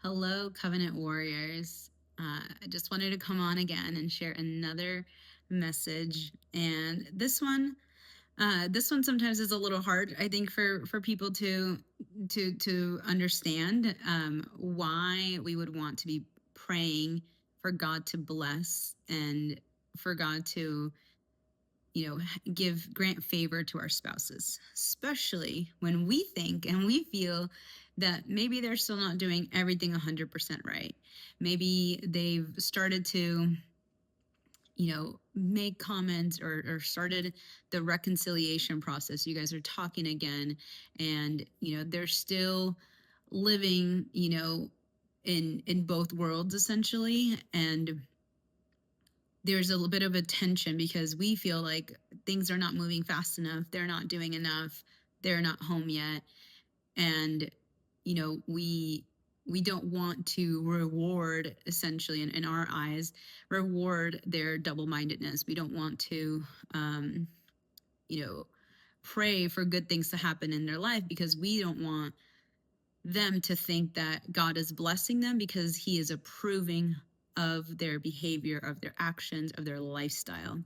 Hello, Covenant Warriors. I just wanted to come on again and share another message. And this one sometimes is a little hard, I think, for people to understand why we would want to be praying for God to bless and for God to grant favor to our spouses, especially when we think and we feel that maybe they're still not doing everything 100% right. Maybe they've started to, make comments or started the reconciliation process. You guys are talking again, and, they're still living, in both worlds essentially. And there's a little bit of a tension because we feel like things are not moving fast enough, they're not doing enough, they're not home yet. And we don't want to reward, essentially, in our eyes, reward their double-mindedness. We don't want to you know pray for good things to happen in their life because we don't want them to think that God is blessing them because he is approving of their behavior, of their actions, of their lifestyle.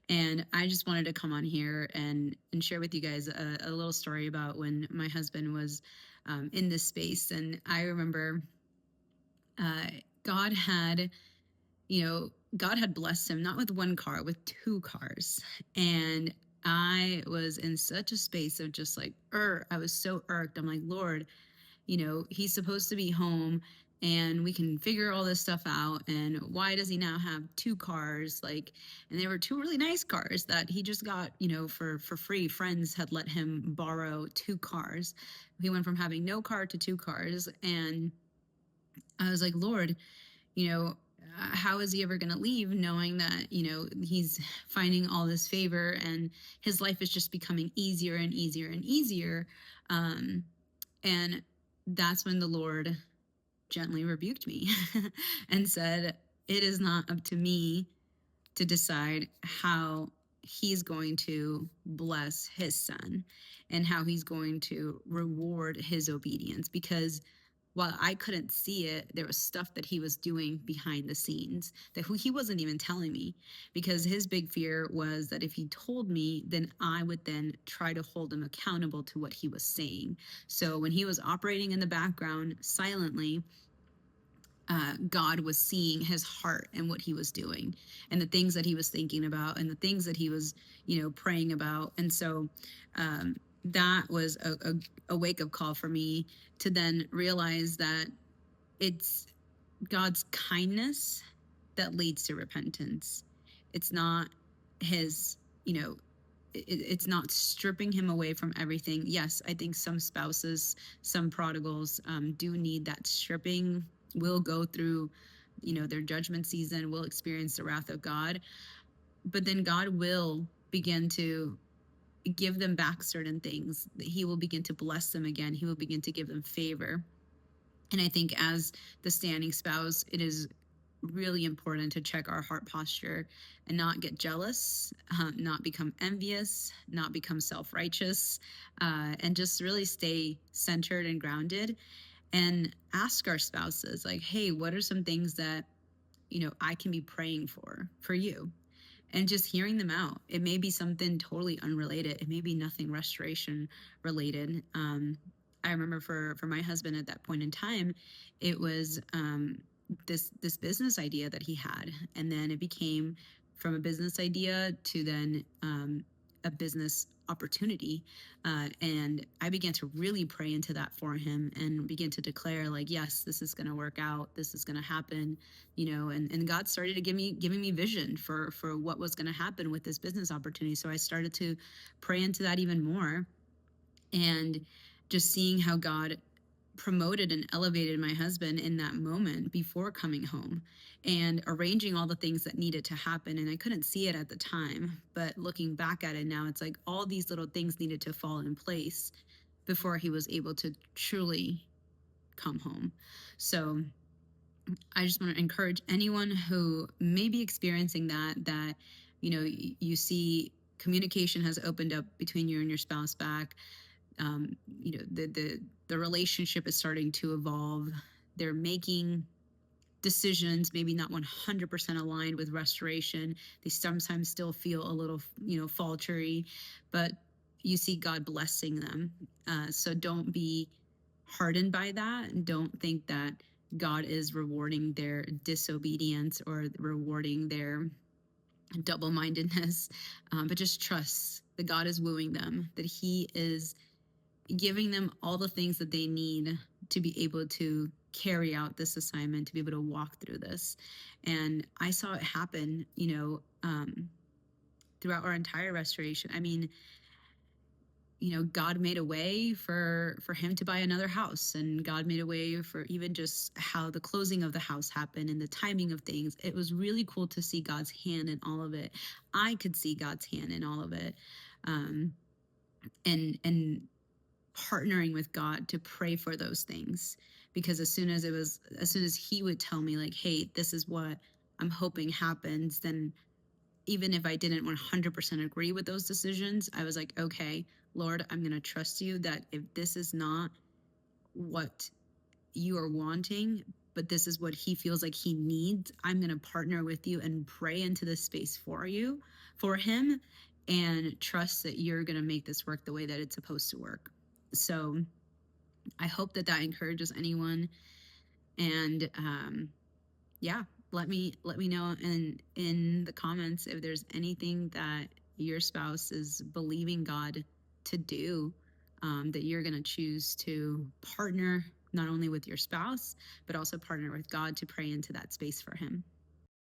And I just wanted to come on here and share with you guys a little story about when my husband was in this space. And I remember uh, God had, God had blessed him not with one car, with two cars. And I was in such a space of just like, I was so irked. I'm like, Lord, he's supposed to be home and we can figure all this stuff out. And why does he now have two cars? Like, and they were two really nice cars that he just got, for free. Friends had let him borrow two cars. He went from having no car to two cars. And I was like, Lord, how is he ever going to leave knowing that, he's finding all this favor and his life is just becoming easier and easier and easier. And that's when the Lord gently rebuked me and said, it is not up to me to decide how he's going to bless his son and how he's going to reward his obedience. Because while I couldn't see it, there was stuff that he was doing behind the scenes that he wasn't even telling me, because his big fear was that if he told me, then I would then try to hold him accountable to what he was saying. So when he was operating in the background silently, God was seeing his heart and what he was doing and the things that he was thinking about and the things that he was, praying about. And so that was a wake-up call for me to then realize that it's God's kindness that leads to repentance. It's not his, it's not stripping him away from everything. Yes, I think some spouses, some prodigals do need that stripping, will go through, their judgment season, will experience the wrath of God. But then God will begin to give them back certain things. He will begin to bless them again. He will begin to give them favor. And I think as the standing spouse, it is really important to check our heart posture and not get jealous, not become envious, not become self-righteous, and just really stay centered and grounded and ask our spouses, like, hey, what are some things that, I can be praying for you? And just hearing them out. It may be something totally unrelated. It may be nothing restoration related. I remember for my husband at that point in time, it was this business idea that he had, and then it became from a business idea to then a business opportunity. And I began to really pray into that for him and begin to declare, like, yes, this is going to work out. This is going to happen, and God started to giving me vision for what was going to happen with this business opportunity. So I started to pray into that even more, and just seeing how God promoted and elevated my husband in that moment before coming home and arranging all the things that needed to happen. And I couldn't see it at the time, but looking back at it now, it's like all these little things needed to fall in place before he was able to truly come home. So I just want to encourage anyone who may be experiencing that, you see communication has opened up between you and your spouse back. The relationship is starting to evolve. they're making decisions maybe not 100% aligned with restoration. They sometimes still feel a little, faltery, but you see God blessing them. So don't be hardened by that, and don't think that God is rewarding their disobedience or rewarding their double-mindedness, but just trust that God is wooing them, that He is giving them all the things that they need to be able to carry out this assignment, to be able to walk through this. And I saw it happen, throughout our entire restoration. I mean, God made a way for him to buy another house, and God made a way for even just how the closing of the house happened and the timing of things. It was really cool to see God's hand in all of it. I could see God's hand in all of it. Um, and partnering with God to pray for those things, because as soon as he would tell me like, hey, this is what I'm hoping happens, then even if I didn't 100% agree with those decisions, I was like, okay, Lord, I'm going to trust you that if this is not what you are wanting, but this is what he feels like he needs, I'm going to partner with you and pray into this space for him, and trust that you're going to make this work the way that it's supposed to work. So I hope that encourages anyone. And yeah, let me know in the comments if there's anything that your spouse is believing God to do, that you're going to choose to partner not only with your spouse, but also partner with God to pray into that space for him.